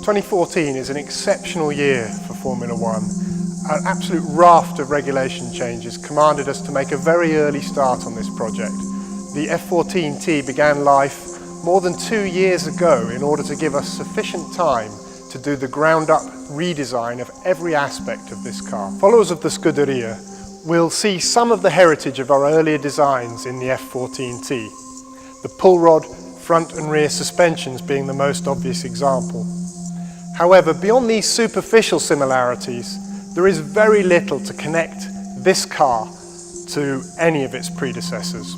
2014 is an exceptional year for Formula One. An absolute raft of regulation changes commanded us to make a very early start on this project. The F14 T began life more than 2 years ago in order to give us sufficient time to do the ground-up redesign of every aspect of this car. Followers of the Scuderia will see some of the heritage of our earlier designs in the F14 T, the pull rod, front and rear suspensions being the most obvious example. However, beyond these superficial similarities, there is very little to connect this car to any of its predecessors.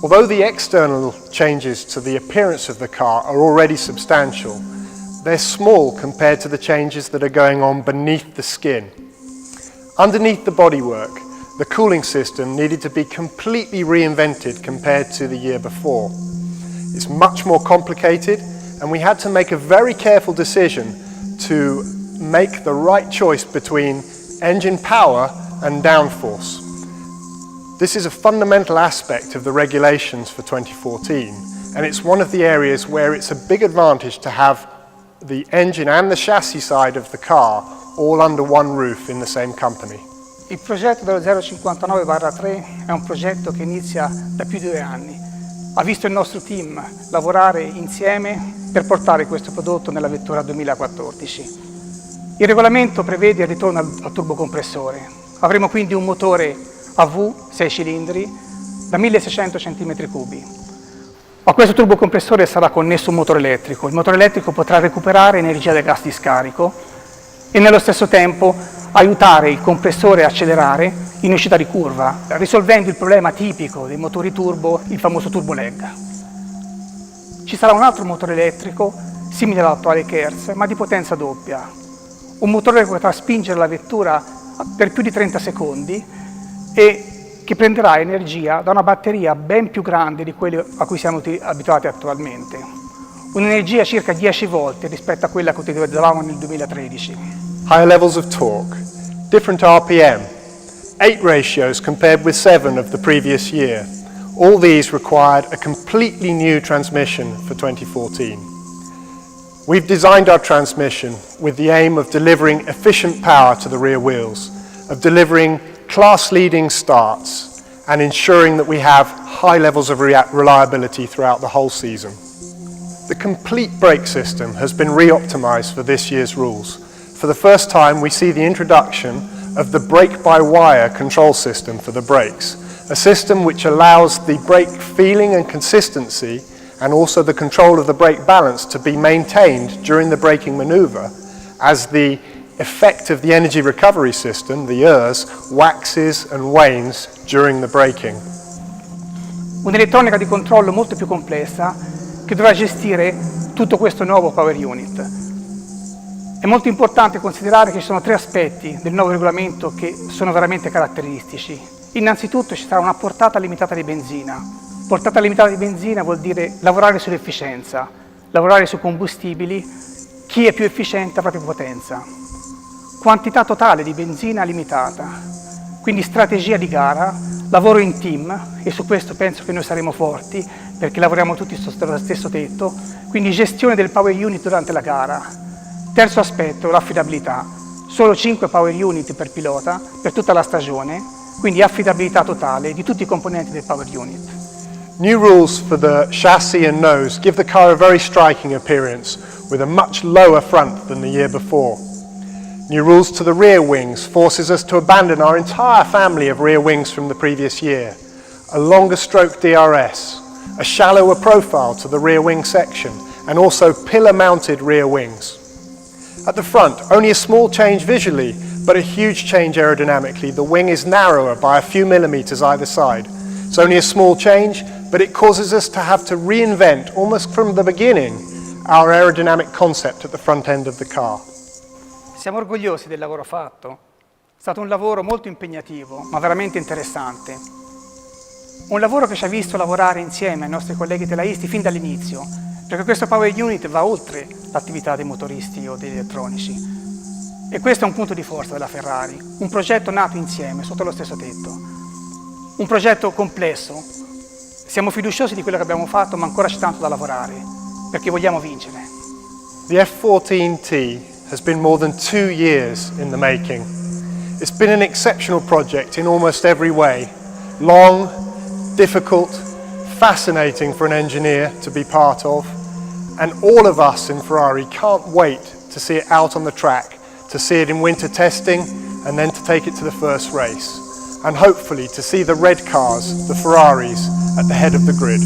Although the external changes to the appearance of the car are already substantial, they're small compared to the changes that are going on beneath the skin. Underneath the bodywork, the cooling system needed to be completely reinvented compared to the year before. It's much more complicated, and we had to make a very careful decision to make the right choice between engine power and downforce. This is a fundamental aspect of the regulations for 2014, and it's one of the areas where it's a big advantage to have the engine and the chassis side of the car all under one roof in the same company. Il progetto dello 059/3 è un progetto che inizia da più di 2 anni. Ha visto il nostro team lavorare insieme per portare questo prodotto nella vettura 2014. Il regolamento prevede il ritorno al turbocompressore. Avremo quindi un motore a V 6 cilindri da 1600 cm3. A questo turbocompressore sarà connesso un motore elettrico. Il motore elettrico potrà recuperare energia del gas di scarico e nello stesso tempo aiutare il compressore a accelerare in uscita di curva, risolvendo il problema tipico dei motori turbo, il famoso turbo lag. Ci sarà un altro motore elettrico, simile all'attuale Kerz, ma di potenza doppia. Un motore che potrà spingere la vettura per più di 30 secondi e che prenderà energia da una batteria ben più grande di quelle a cui siamo abituati attualmente. Un'energia circa 10 volte rispetto a quella che utilizzavamo nel 2013. Higher levels of torque, different RPM, 8 ratios compared with 7 of the previous year. All these required a completely new transmission for 2014. We've designed our transmission with the aim of delivering efficient power to the rear wheels, of delivering class-leading starts, and ensuring that we have high levels of reliability throughout the whole season. The complete brake system has been re-optimized for this year's rules. For the first time, we see the introduction of the brake-by-wire control system for the brakes, a system which allows the brake feeling and consistency and also the control of the brake balance to be maintained during the braking maneuver as the effect of the energy recovery system, the ERS, waxes and wanes during the braking. Un'elettronica di controllo molto più complessa che dovrà gestire tutto questo nuovo Power Unit. È molto importante considerare che ci sono 3 aspetti del nuovo regolamento che sono veramente caratteristici. Innanzitutto ci sarà una portata limitata di benzina. Portata limitata di benzina vuol dire lavorare sull'efficienza, lavorare sui combustibili, chi è più efficiente avrà più potenza. Quantità totale di benzina limitata, quindi strategia di gara, lavoro in team e su questo penso che noi saremo forti perché lavoriamo tutti sotto lo stesso tetto, quindi gestione del Power Unit durante la gara. Terzo aspetto, l'affidabilità. Solo 5 Power Unit per pilota per tutta la stagione, quindi affidabilità totale di tutti i componenti del Power Unit. New rules for the chassis and nose give the car a very striking appearance with a much lower front than the year before. New rules to the rear wings forces us to abandon our entire family of rear wings from the previous year. A longer stroke DRS, a shallower profile to the rear wing section, and also pillar-mounted rear wings. At the front, only a small change visually, but a huge change aerodynamically. The wing is narrower by a few millimeters either side. It's only a small change, but it causes us to have to reinvent, almost from the beginning, our aerodynamic concept at the front end of the car. Siamo orgogliosi del lavoro fatto. È stato un lavoro molto impegnativo, ma veramente interessante. Un lavoro che ci ha visto lavorare insieme ai nostri colleghi telaisti fin dall'inizio, perché questo Power Unit va oltre l'attività dei motoristi o degli elettronici. E questo è un punto di forza della Ferrari, un progetto nato insieme, sotto lo stesso tetto. Un progetto complesso, Siamo fiduciosi di quello che abbiamo fatto, ma ancora c'è tanto da lavorare, perché vogliamo vincere. The F14 T has been more than 2 years in the making. It's been an exceptional project in almost every way. Long, difficult, fascinating for an engineer to be part of, and all of us in Ferrari can't wait to see it out on the track, to see it in winter testing, and then to take it to the first race, and hopefully to see the red cars, the Ferraris, at the head of the grid.